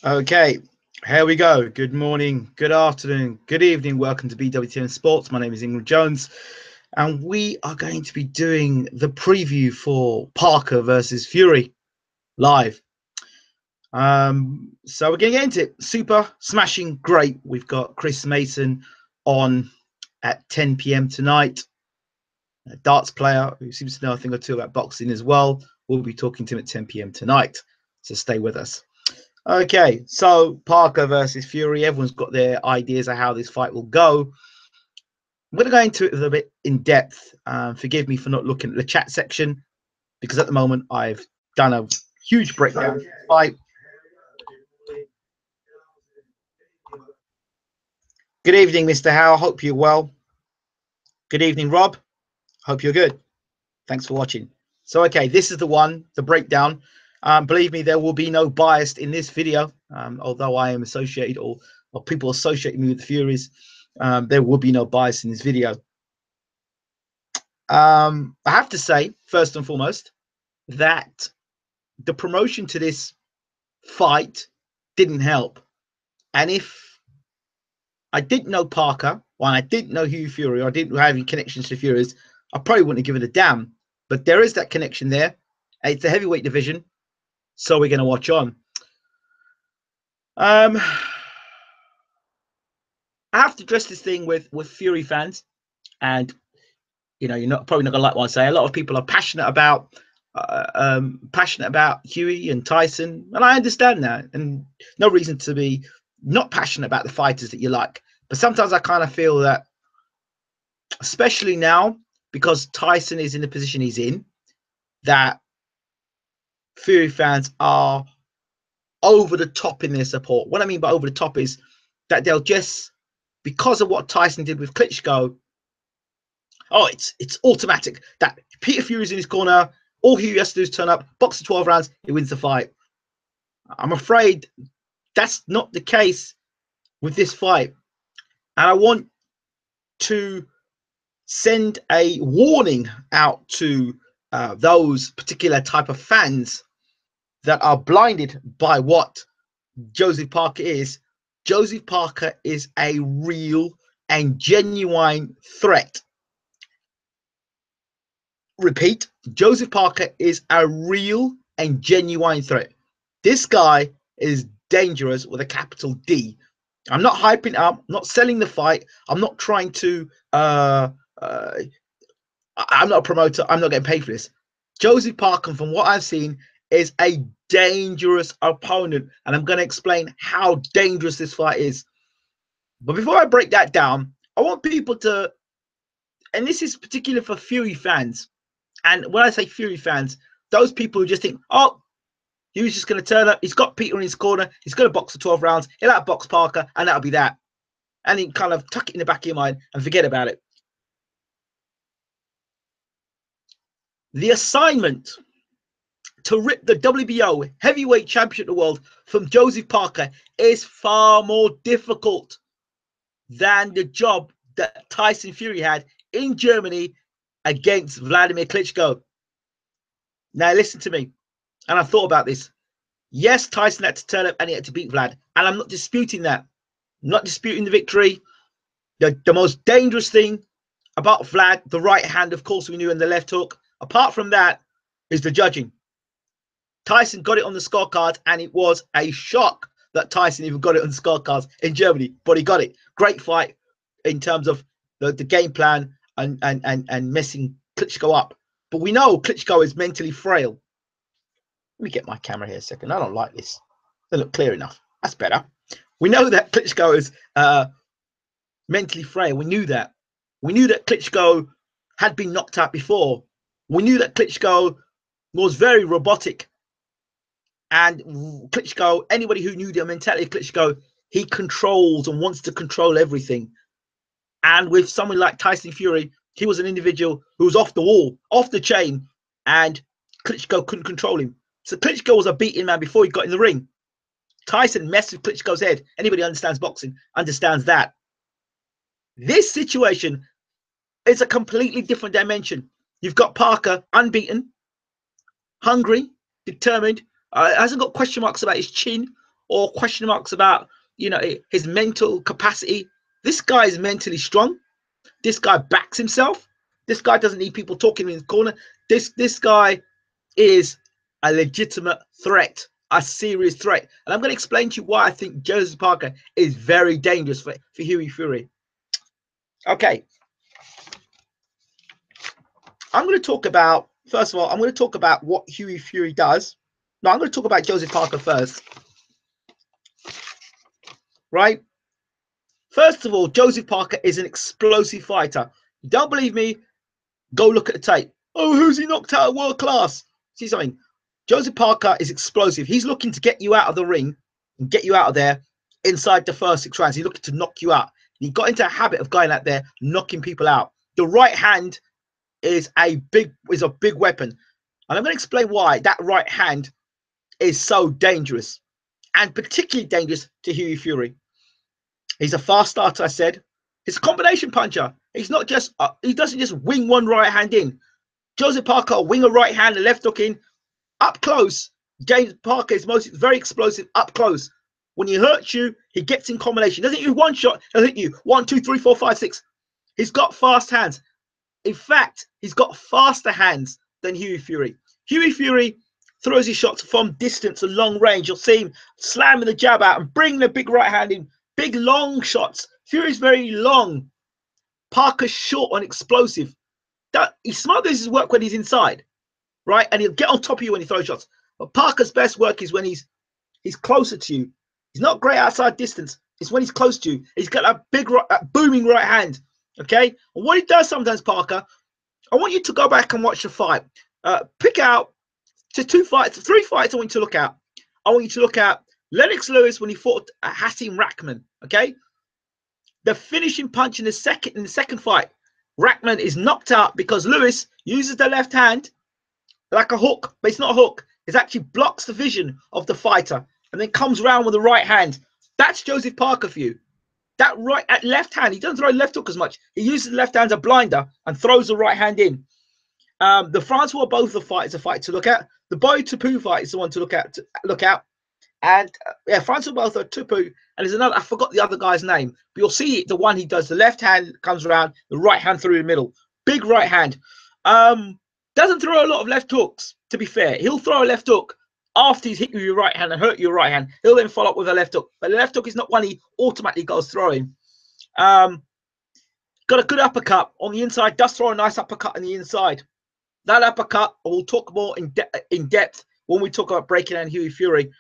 Okay, here we go. Good morning, good afternoon, good evening. Welcome to BWTM Sports. My name is England Jones, and we are going to be doing the preview for Parker versus Fury live. So we're going to get into it. Super smashing great. We've got Chris Mason on at 10 p.m. tonight. A darts player who seems to know a thing or two about boxing as well. We'll be talking to him at 10 p.m. tonight. So stay with us. Okay, so Parker versus Fury. Everyone's got their ideas of how this fight will go. I'm going to go into it a little bit in depth. Forgive me for not looking at the chat section because at the moment I've done a huge breakdown of the fight. Good evening, Mr. Howe. Hope you're well. Good evening, Rob. Hope you're good. Thanks for watching. So, okay, this is the breakdown. Believe me, there will be no bias in this video, although I am associated or people associate me with the Furies. There will be no bias in this video. I have to say, first and foremost, that the promotion to this fight didn't help. And if I didn't know Parker, or I didn't know Hughie Fury, or I didn't have any connections to Furies, I probably wouldn't have given a damn. But there is that connection there. It's a heavyweight division, so we're going to watch on. I have to address this thing with Fury fans, and you know, you're probably not gonna like what I say. A lot of people are passionate about Hughie and Tyson, and I understand that, and no reason to be not passionate about the fighters that you like. But sometimes I kind of feel that, especially now, because Tyson is in the position he's in, that Fury fans are over the top in their support. What I mean by over the top is that they'll just, because of what Tyson did with Klitschko, it's automatic that Peter Fury's in his corner. All he has to do is turn up, box for 12 rounds, he wins the fight. I'm afraid that's not the case with this fight. And I want to send a warning out to those particular type of fans that are blinded by what Joseph Parker is. Joseph Parker is a real and genuine threat. Repeat, Joseph Parker is a real and genuine threat. This guy is dangerous with a capital D. I'm not hyping up, not selling the fight. I'm not trying to I'm not a promoter. I'm not getting paid for this. Joseph Parker, from what I've seen, is a dangerous opponent, and I'm going to explain how dangerous this fight is. But before I break that down, I want people to, and this is particular for Fury fans, and when I say Fury fans, those people who just think, oh, he was just going to turn up. He's got Peter in his corner. He's going to box for 12 rounds. He'll outbox Parker, and that'll be that. And he kind of tuck it in the back of your mind and forget about it. The assignment to rip the WBO heavyweight championship of the world from Joseph Parker is far more difficult than the job that Tyson Fury had in Germany against Vladimir Klitschko. Now, listen to me. And I thought about this. Yes, Tyson had to turn up and he had to beat Vlad. And I'm not disputing that. I'm not disputing the victory. The most dangerous thing about Vlad, the right hand, of course, we knew, and the left hook, apart from that, is the judging. Tyson got it on the scorecards, and it was a shock that Tyson even got it on the scorecards in Germany, but he got it. Great fight in terms of the game plan and messing Klitschko up. But we know Klitschko is mentally frail. Let me get my camera here a second. I don't like this. Doesn't look clear enough. That's better. We know that Klitschko is mentally frail. We knew that. We knew that Klitschko had been knocked out before. We knew that Klitschko was very robotic. And Klitschko, anybody who knew the mentality of Klitschko, he controls and wants to control everything. And with someone like Tyson Fury, he was an individual who was off the wall, off the chain, and Klitschko couldn't control him. So Klitschko was a beating man before he got in the ring. Tyson messed with Klitschko's head. Anybody who understands boxing understands that. This situation is a completely different dimension. You've got Parker unbeaten, hungry, determined, hasn't got question marks about his chin or question marks about, you know, his mental capacity. This guy is mentally strong. This guy backs himself. This guy doesn't need people talking in his corner. This guy is a legitimate threat, a serious threat. And I'm going to explain to you why I think Joseph Parker is very dangerous for Hughie Fury. Okay. I'm going to talk about, first of all, I'm going to talk about what Hughie Fury does. No, I'm going to talk about Joseph Parker first. Right? First of all, Joseph Parker is an explosive fighter. You don't believe me? Go look at the tape. Oh, who's he knocked out at world class? See something? Joseph Parker is explosive. He's looking to get you out of the ring and get you out of there inside the first 6 rounds. He's looking to knock you out. He got into a habit of going out there, knocking people out. The right hand is a big weapon. And I'm going to explain why that right hand is so dangerous, and particularly dangerous to Hughie Fury. He's a fast starter, I said. He's a combination puncher. He's not just, he doesn't just wing one right hand in. Joseph Parker will wing a right hand and left hook in. Up close, James Parker is very explosive up close. When he hurts you, he gets in combination. He doesn't hit you one shot, he'll hit you 1, 2, 3, 4, 5, 6. He's got fast hands. In fact, he's got faster hands than Hughie Fury. Hughie Fury throws his shots from distance and long range. You'll see him slamming the jab out and bring the big right hand in. Big long shots. Fury's very long. Parker's short and explosive. He smothers his work when he's inside, right? And he'll get on top of you when he throws shots. But Parker's best work is when he's closer to you. He's not great outside distance. It's when he's close to you. He's got a big, booming right hand. Okay? And what he does sometimes, Parker, I want you to go back and watch the fight. Pick out to 3 fights I want you to look at. I want you to look at Lennox Lewis when he fought Hasim Rahman. Okay? The finishing punch in the second fight, Rahman is knocked out because Lewis uses the left hand like a hook, but it's not a hook. It actually blocks the vision of the fighter and then comes around with the right hand. That's Joseph Parker for you. That left hand, he doesn't throw left hook as much. He uses the left hand as a blinder and throws the right hand in. The Francois both the fight is a fight to look at. The Boy Tupu fight is the one to look at. And yeah, Francois both are Tupu, and there's another. I forgot the other guy's name, but you'll see the one he does. The left hand comes around, the right hand through the middle. Big right hand. Doesn't throw a lot of left hooks. To be fair, he'll throw a left hook after he's hit you with your right hand and hurt your right hand. He'll then follow up with a left hook, but the left hook is not one he automatically goes throwing. Got a good uppercut on the inside. Does throw a nice uppercut on the inside. That uppercut, we'll talk more in depth when we talk about breaking down Hughie Fury.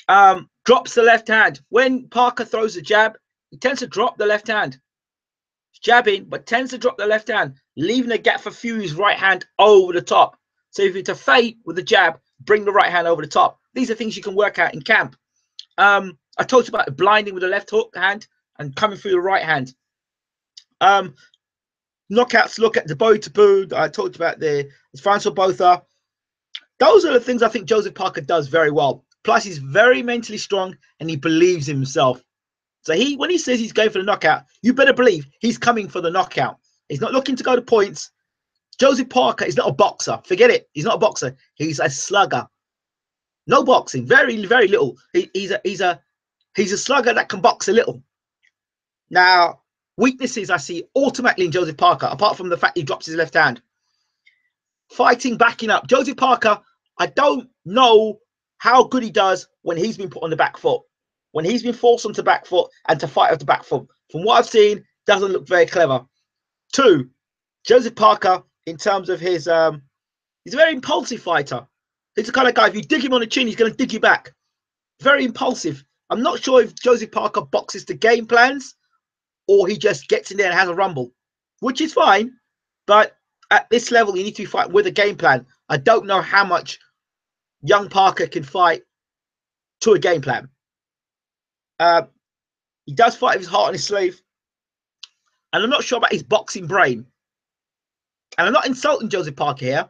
Drops the left hand. When Parker throws a jab, he tends to drop the left hand. He's jabbing, but tends to drop the left hand, leaving a gap for Fury's right hand over the top. So if you're to fade with the jab, bring the right hand over the top. These are things you can work out in camp. I told you about blinding with the left hook hand and coming through the right hand. Knockouts, look at the Boy Tupu. I talked about the Francois Botha. Those are the things I think Joseph Parker does very well. Plus, he's very mentally strong and he believes in himself. So when he says he's going for the knockout, you better believe he's coming for the knockout. He's not looking to go to points. Joseph Parker is not a boxer. Forget it. He's not a boxer. He's a slugger. No boxing. Very, very little. He's a slugger that can box a little. Now, weaknesses I see automatically in Joseph Parker, apart from the fact he drops his left hand. Fighting, backing up. Joseph Parker, I don't know how good he does when he's been put on the back foot. When he's been forced onto back foot and to fight off the back foot. From what I've seen, doesn't look very clever. 2, Joseph Parker, in terms of his, he's a very impulsive fighter. He's the kind of guy, if you dig him on the chin, he's going to dig you back. Very impulsive. I'm not sure if Joseph Parker boxes to game plans or he just gets in there and has a rumble, which is fine. But at this level, you need to be fighting with a game plan. I don't know how much young Parker can fight to a game plan. He does fight with his heart on his sleeve. And I'm not sure about his boxing brain. And I'm not insulting Joseph Parker here,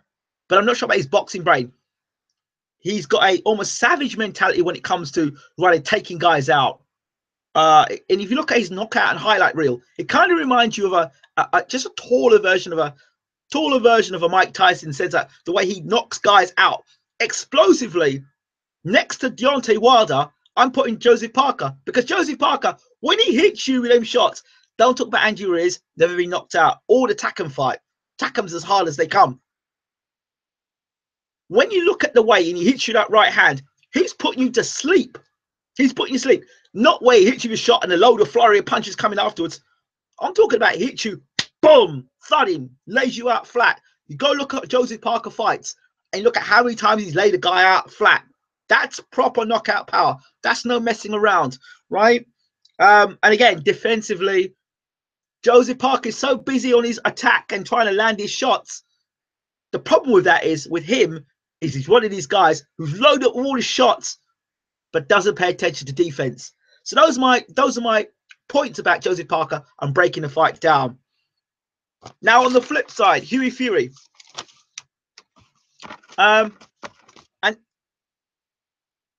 but I'm not sure about his boxing brain. He's got a almost savage mentality when it comes to really taking guys out. And if you look at his knockout and highlight reel, it kind of reminds you of just a taller version of a Mike Tyson. Says that the way he knocks guys out explosively. Next to Deontay Wilder, I'm putting Joseph Parker, because Joseph Parker, when he hits you with them shots, don't talk about Andy Ruiz, never been knocked out. All the tack and fight. Tack 'em's as hard as they come. When you look at the way and he hits you that right hand, he's putting you to sleep. He's putting you to sleep. Not where he hits you with a shot and a load of flurry of punches coming afterwards. I'm talking about he hits you, boom, thudding, lays you out flat. You go look at Joseph Parker fights and look at how many times he's laid a guy out flat. That's proper knockout power. That's no messing around, right? And again, defensively, Joseph Parker is so busy on his attack and trying to land his shots. The problem with that is, with him, is he's one of these guys who's loaded all his shots but doesn't pay attention to defense. So those are my points about Joseph Parker and breaking the fight down. Now on the flip side, Hughie Fury. And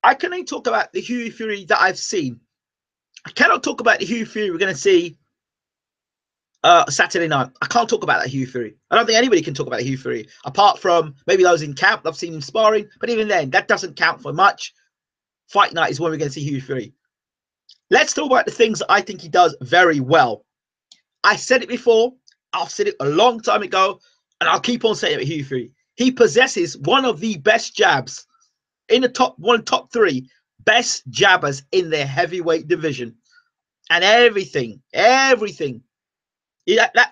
I can only talk about the Hughie Fury that I've seen. I cannot talk about the Hughie Fury we're going to see Saturday night. I can't talk about that Hughie Fury. I don't think anybody can talk about Hughie Fury, apart from maybe those in camp. I've seen him sparring, but even then, that doesn't count for much. Fight night is when we're going to see Hughie Fury. Let's talk about the things that I think he does very well. I said it before. I've said it a long time ago, and I'll keep on saying it with Hughie Fury. He possesses one of the best jabs in the top 3 best jabbers in their heavyweight division. And everything. That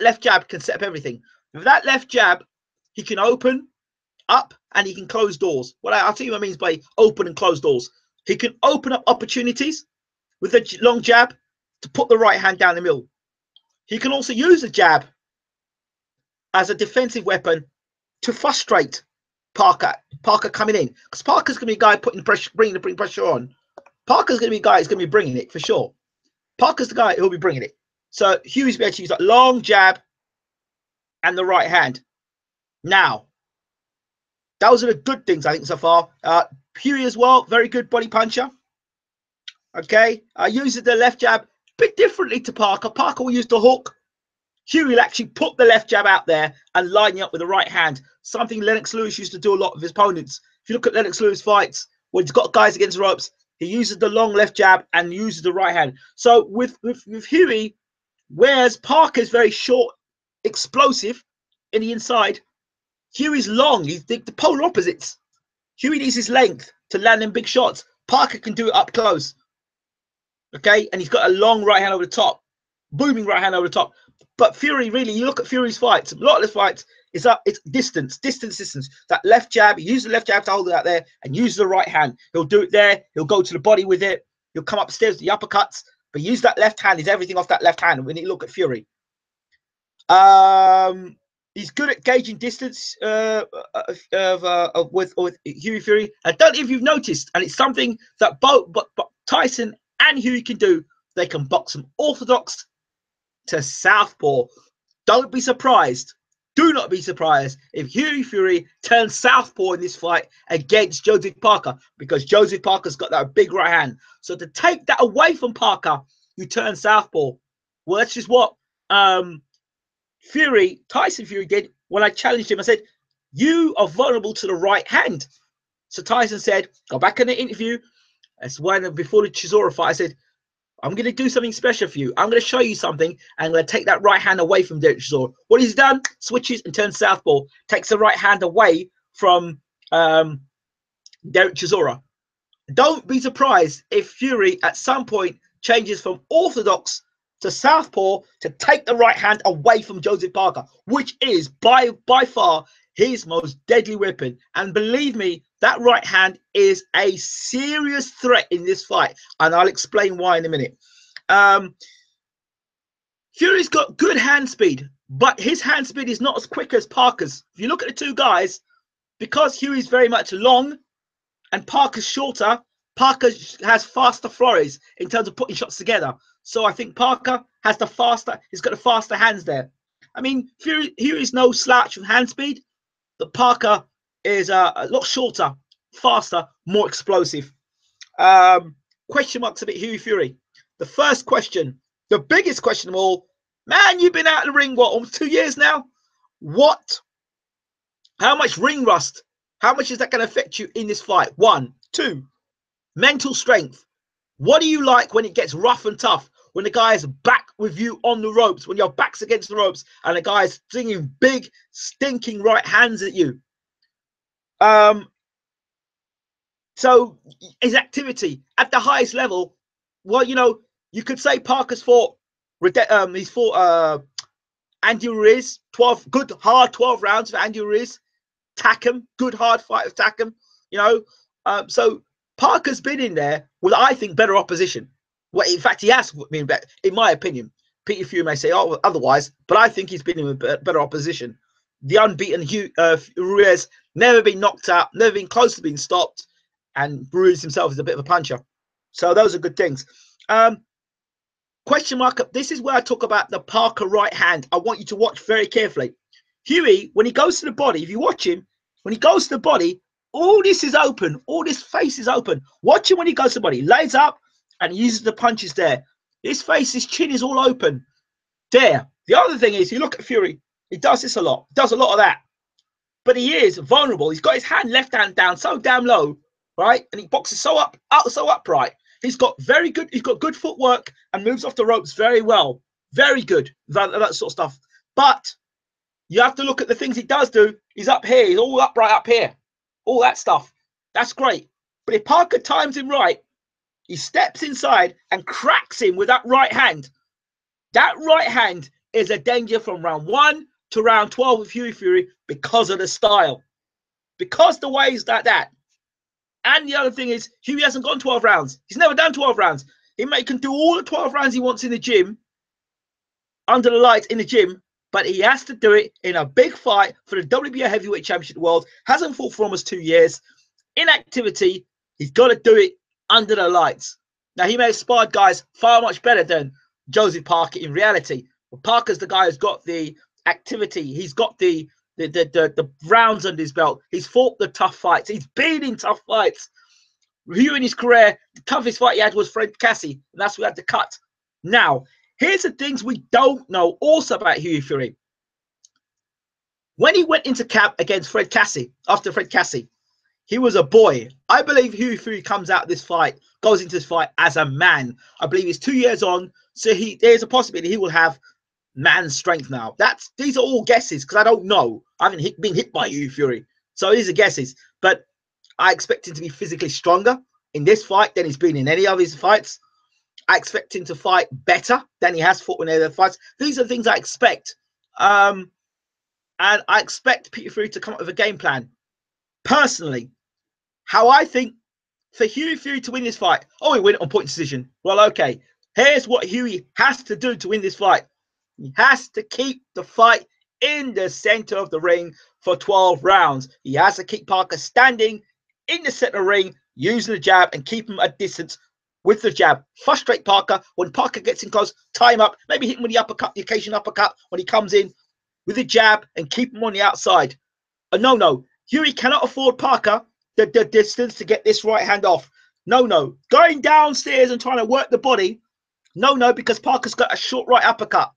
left jab can set up everything. With that left jab, he can open up and he can close doors. Well, I'll tell you what I mean by open and close doors. He can open up opportunities with a long jab to put the right hand down the middle. He can also use the jab as a defensive weapon to frustrate Parker coming in, because Parker's going to be a guy putting pressure, bringing pressure on. Parker's going to be a guy who's going to be bringing it for sure. Parker's the guy who'll be bringing it. So Hughie's be able to use that long jab and the right hand. Now, those are the good things I think so far. Hughie as well, very good body puncher. Okay, uses the left jab a bit differently to Parker. Parker will use the hook. Hughie will actually put the left jab out there and line you up with the right hand. Something Lennox Lewis used to do a lot of his opponents. If you look at Lennox Lewis fights, when he's got guys against the ropes, he uses the long left jab and uses the right hand. So with Hughie, whereas Parker's very short, explosive in the inside, Hughie's long. He's the polar opposites. Hughie needs his length to land them big shots. Parker can do it up close. Okay, and he's got a long right hand over the top, booming right hand over the top. But Fury, really, you look at Fury's fights, a lot of the fights, it's distance. That left jab, he uses the left jab to hold it out there and use the right hand. He'll do it there. He'll go to the body with it. He'll come upstairs, the uppercuts, but use that left hand. He's everything off that left hand when you look at Fury. He's good at gauging distance with Hughie Fury. I don't know if you've noticed, and it's something that both Tyson and Hughie can do. They can box from orthodox to southpaw. Don't be surprised. Do not be surprised if Hughie Fury turns southpaw in this fight against Joseph Parker, because Joseph Parker's got that big right hand. So to take that away from Parker, you turn southpaw. Well, that's just what Tyson Fury did when I challenged him. I said, you are vulnerable to the right hand. So Tyson said, go back in the interview. That's when, before the Chisora fight, I said, I'm going to do something special for you. I'm going to show you something, and I'm going to take that right hand away from Derek Chisora. What he's done, switches and turns southpaw, takes the right hand away from Derek Chisora. Don't be surprised if Fury at some point changes from orthodox to southpaw to take the right hand away from Joseph Parker, which is by far his most deadly weapon. And believe me, that right hand is a serious threat in this fight, and I'll explain why in a minute. Fury's got good hand speed, but his hand speed is not as quick as Parker's. If you look at the two guys, because Hughie's very much long and Parker's shorter, Parker has faster flurries in terms of putting shots together. So I think Parker has he's got the faster hands there. I mean, Hughie's no slouch with hand speed, but Parker is a lot shorter, faster, more explosive. Question marks a bit Hughie Fury. The first question, the biggest question of all, man, you've been out of the ring, what, almost 2 years now? How much ring rust? How much is that going to affect you in this fight? 1, 2, mental strength. What do you like when it gets rough and tough? When the guy is back with you on the ropes, when your back's against the ropes and the guy is singing big, stinking right hands at you. So his activity at the highest level, well, you know, you could say Parker's fought, he's fought Andy Ruiz, 12 good hard 12 rounds for Andy Ruiz. Takam, good hard fight with Takam, you know. So Parker's been in there with, I think, better opposition. Well, in fact, he has been better, in my opinion. Peter Fury may say otherwise, but I think he's been in with better opposition. The unbeaten Ruiz, never been knocked out, never been close to being stopped, and Ruiz himself is a bit of a puncher. So those are good things. Question mark. This is where I talk about the Parker right hand. I want you to watch very carefully. Hughie, when he goes to the body, if you watch him, when he goes to the body, all this is open. All this face is open. Watch him when he goes to the body. He lays up and he uses the punches there. His face, his chin is all open. There. The other thing is, you look at Fury, he does this a lot. Does a lot of that. But he is vulnerable. He's got his left hand down so damn low, right? And he boxes so upright. He's got good footwork and moves off the ropes very well. Very good. That sort of stuff. But you have to look at the things he does do. He's up here. He's all upright up here. All that stuff. That's great. But if Parker times him right, he steps inside and cracks him with that right hand. That right hand is a danger from round 1 to round 12 with Hughie Fury because of the style. Because the way he's like that. And the other thing is, Hughie hasn't gone 12 rounds. He never done 12 rounds. He can do all the 12 rounds he wants in the gym, under the lights in the gym, but he has to do it in a big fight for the WBO Heavyweight Championship of the world. Hasn't fought for almost 2 years. Inactivity, he's got to do it under the lights. Now, he may have sparred guys far much better than Joseph Parker in reality. But Parker's the guy who's got the activity. He's got the rounds under his belt. He's fought the tough fights. He's been in tough fights. Hugh in his career, the toughest fight he had was Fred Cassie, and that's why we had to cut. Now, here's the things we don't know also about Hughie Fury. When he went into camp against Fred Cassie, after Fred Cassie, he was a boy. I believe Hughie Fury comes out of this fight, goes into this fight as a man. I believe he's 2 years on, so there's a possibility he will have man's strength now. These are all guesses because I don't know. I haven't been hit by Hughie Fury, so these are guesses. But I expect him to be physically stronger in this fight than he's been in any of his fights. I expect him to fight better than he has fought in other fights. These are things I expect. And I expect Peter Fury to come up with a game plan. Personally, how I think for Hughie Fury to win this fight. Oh, he win it on point decision. Well, okay. Here's what Hughie has to do to win this fight. He has to keep the fight in the center of the ring for 12 rounds. He has to keep Parker standing in the center of the ring, using the jab and keep him at distance with the jab. Frustrate Parker. When Parker gets in close, tie him up. Maybe hit him with the uppercut, the occasional uppercut when he comes in with the jab and keep him on the outside. No. Hughie cannot afford Parker the distance to get this right hand off. No. Going downstairs and trying to work the body. No, because Parker's got a short right uppercut.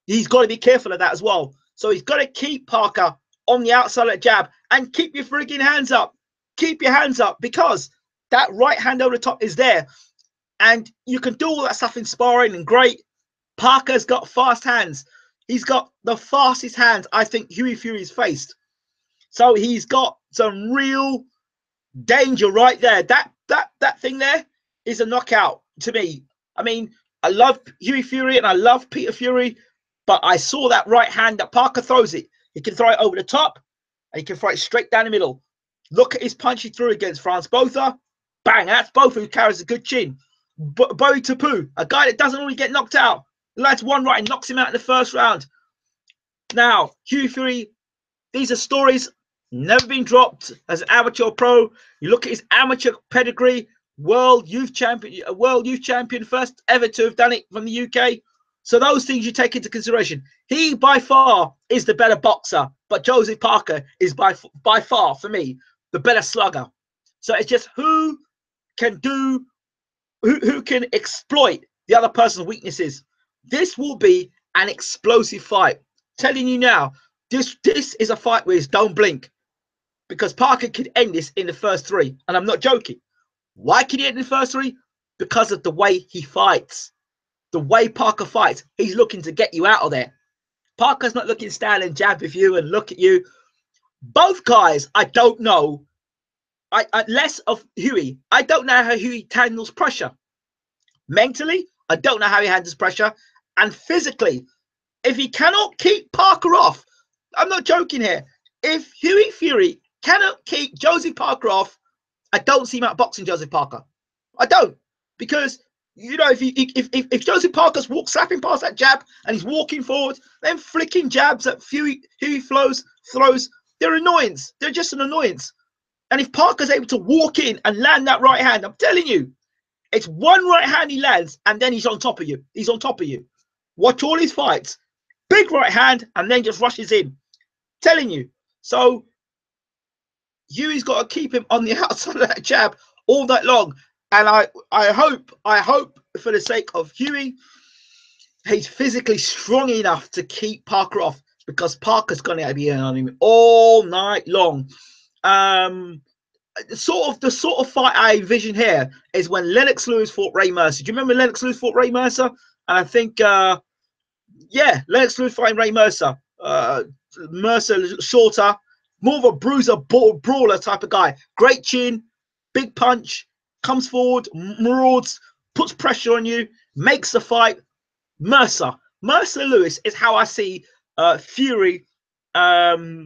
He's got to be careful of that as well. So he's got to keep Parker on the outside of the jab and keep your frigging hands up. Keep your hands up because that right hand over the top is there. And you can do all that stuff in sparring and great. Parker's got fast hands. He's got the fastest hands I think Hughie Fury's faced. So he's got some real danger right there. That thing there is a knockout to me. I mean, I love Hughie Fury and I love Peter Fury, but I saw that right hand that Parker throws it. He can throw it over the top and he can throw it straight down the middle. Look at his punch he threw against France Botha. Bang, that's Botha who carries a good chin. Bowie Tapu, a guy that doesn't really get knocked out. Lands one right and knocks him out in the first round. Now, Hughie Fury, these are stories never been dropped as an amateur or pro. You look at his amateur pedigree, world youth champion, first ever to have done it from the UK. So those things you take into consideration. He by far is the better boxer, but Joseph Parker is by far for me the better slugger. So it's just who can exploit the other person's weaknesses. This will be an explosive fight. Telling you now, this is a fight where it's don't blink. Because Parker could end this in the first 3. And I'm not joking. Why could he end in the first 3? because of the way he fights. The way Parker fights, he's looking to get you out of there. Parker's not looking to stand and jab with you and look at you. Both guys, I don't know. Less of Hughie. I don't know how Hughie handles pressure. Mentally, I don't know how he handles pressure. And physically, if he cannot keep Parker off, I'm not joking here. If Hughie Fury cannot keep Joseph Parker off, I don't see him outboxing Joseph Parker. I don't, because you know if Joseph Parker's slapping past that jab and he's walking forward, then flicking jabs at Hughie throws, they're annoyance. They're just an annoyance. And if Parker's able to walk in and land that right hand, I'm telling you, it's one right hand he lands and then he's on top of you. He's on top of you. Watch all his fights. Big right hand and then just rushes in. Telling you. So Hughie's got to keep him on the outside of that jab all night long. And I hope for the sake of Hughie, he's physically strong enough to keep Parker off, because Parker's going to be on him all night long. The sort of fight I envision here is when Lennox Lewis fought Ray Mercer. Do you remember Lennox Lewis fought Ray Mercer? And I think, yeah, Lennox Lewis fighting Ray Mercer. Mercer shorter, more of a bruiser, brawler type of guy. Great chin, big punch, comes forward, marauds, puts pressure on you, makes the fight. Mercer Lewis is how I see Fury Parker,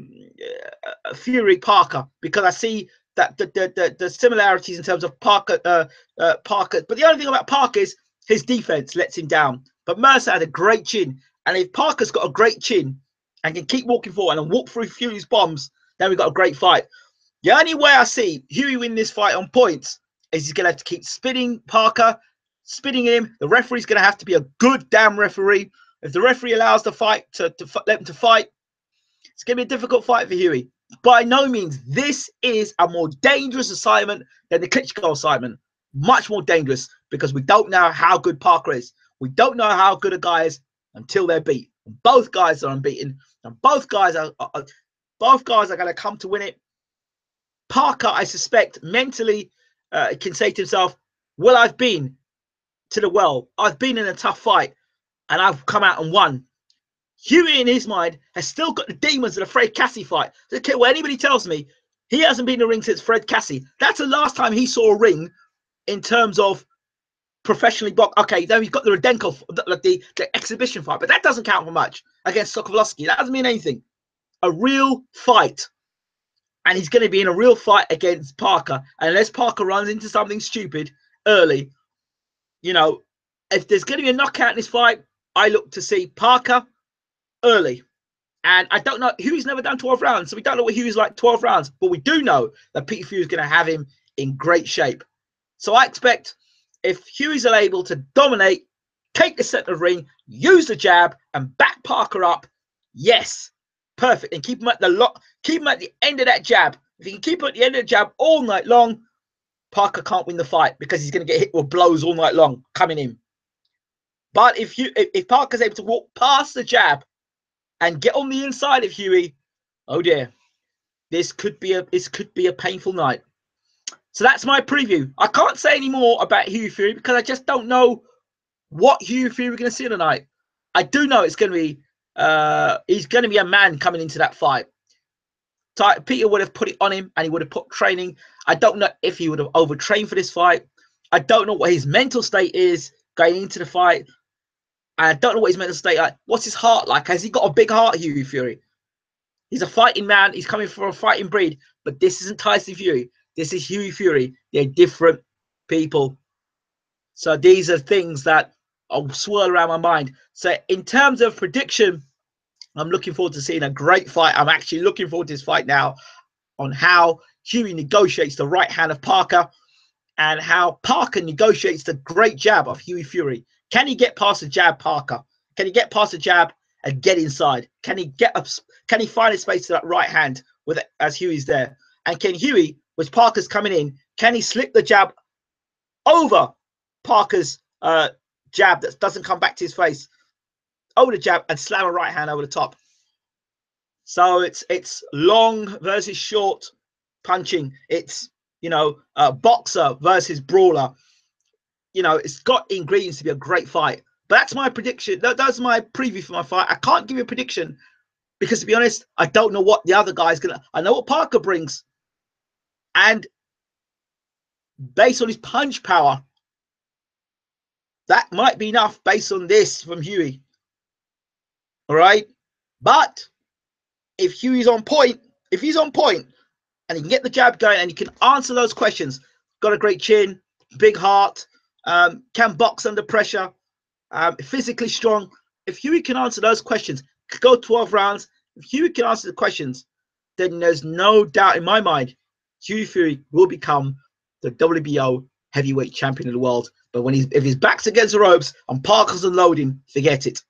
because I see that the similarities in terms of Parker. But the only thing about Parker is his defense lets him down. But Mercer had a great chin, and if Parker's got a great chin and can keep walking forward and walk through Fury's bombs, then we've got a great fight. The only way I see Hughie win this fight on points is he's going to have to keep spinning Parker, spinning him. The referee's going to have to be a good damn referee. If the referee allows the fight to let him to fight, it's going to be a difficult fight for Hughie. By no means, this is a more dangerous assignment than the Klitschko assignment. Much more dangerous, because we don't know how good Parker is. We don't know how good a guy is until they're beat. Both guys are unbeaten, and both guys are going to come to win it. Parker, I suspect, mentally can say to himself, well, I've been to the well. I've been in a tough fight, and I've come out and won. Hughie, in his mind, has still got the demons of the Fred Cassie fight. So, okay, well, anybody tells me he hasn't been in a ring since Fred Cassie. That's the last time he saw a ring in terms of professionally box. Okay, then he's got the Rudenko, the exhibition fight, but that doesn't count for much against Sokolovsky. That doesn't mean anything. A real fight. And he's going to be in a real fight against Parker. And unless Parker runs into something stupid early, you know, if there's going to be a knockout in this fight, I look to see Parker early. And I don't know, Hughie's never done 12 rounds, so we don't know what Hughie's like 12 rounds, but we do know that Peter Fury's going to have him in great shape. So I expect if Hughie's able to dominate, take the center of the ring, use the jab, and back Parker up, yes, perfect. And keep him at the end of that jab. If he can keep him at the end of the jab all night long, Parker can't win the fight, because he's going to get hit with blows all night long coming in. But if Parker's able to walk past the jab and get on the inside of Hughie, oh dear, this could be a painful night. So that's my preview. I can't say any more about Hughie Fury, because I just don't know what Hughie Fury we're going to see tonight. I do know it's going to be he's going to be a man coming into that fight. Peter would have put it on him, and he would have put training. I don't know if he would have overtrained for this fight. I don't know what his mental state is going into the fight. I don't know what his mental state like. What's his heart like? Has he got a big heart, Hughie Fury? He's a fighting man. He's coming from a fighting breed. But this isn't Tyson Fury. This is Hughie Fury. They're different people. So these are things that swirl around my mind. So in terms of prediction, I'm looking forward to seeing a great fight. I'm actually looking forward to this fight now, on how Hughie negotiates the right hand of Parker and how Parker negotiates the great jab of Hughie Fury. Can he get past the jab, Parker? Can he get past the jab and get inside? Can he get up? Can he find a space to that right hand with it, as Hughie's there? And can Hughie, with Parker's coming in, can he slip the jab over Parker's jab that doesn't come back to his face, over the jab, and slam a right hand over the top? So it's long versus short punching. It's, you know, boxer versus brawler. you know, it's got ingredients to be a great fight. But that's my prediction. That's my preview for my fight. I can't give you a prediction because, to be honest, I don't know what the other guy's gonna. I know what Parker brings, and based on his punch power, that might be enough. Based on this from Hughie, all right. But if Hughie's on point, if he's on point, and he can get the jab going, and he can answer those questions, got a great chin, big heart, can box under pressure, physically strong. If Hughie can answer those questions, go 12 rounds. If Hughie can answer the questions, then there's no doubt in my mind, Hughie Fury will become the WBO heavyweight champion of the world. But when if his back's against the ropes and Parker's unloading, forget it.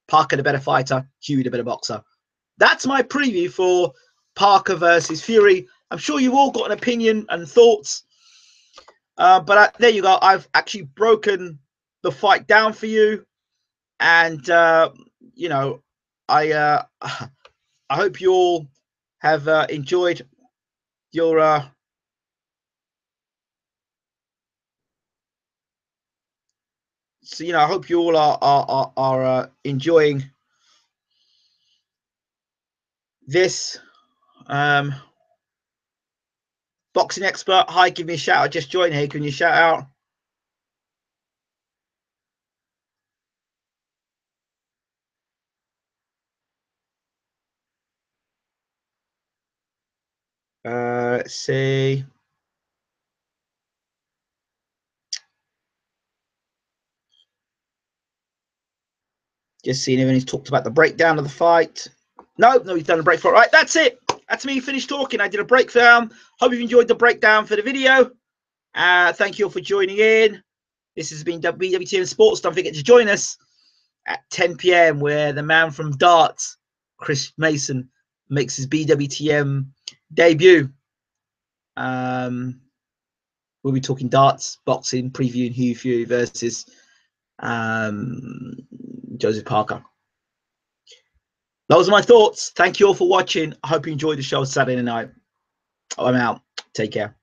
Parker the better fighter, Hughie the better boxer. That's my preview for Parker versus Fury. I'm sure you've all got an opinion and thoughts. But there you go. I've actually broken the fight down for you. And, you know, I hope you all have enjoyed your so, you know, I hope you all are enjoying this. Boxing expert, hi, give me a shout out. Just join here. Can you shout out? Let's see. Just seeing if he's talked about the breakdown of the fight. No, he's done a break for it. Right, that's it. That's me finished talking. I did a breakdown. Hope you've enjoyed the breakdown for the video. Thank you all for joining in. This has been BWTM Sports. Don't forget to join us at 10 p.m. where the man from darts, Chris Mason, makes his BWTM debut. We'll be talking darts, boxing, previewing Hughie Fury versus Joseph Parker. Those are my thoughts. Thank you all for watching. I hope you enjoyed the show Saturday night. I'm out. Take care.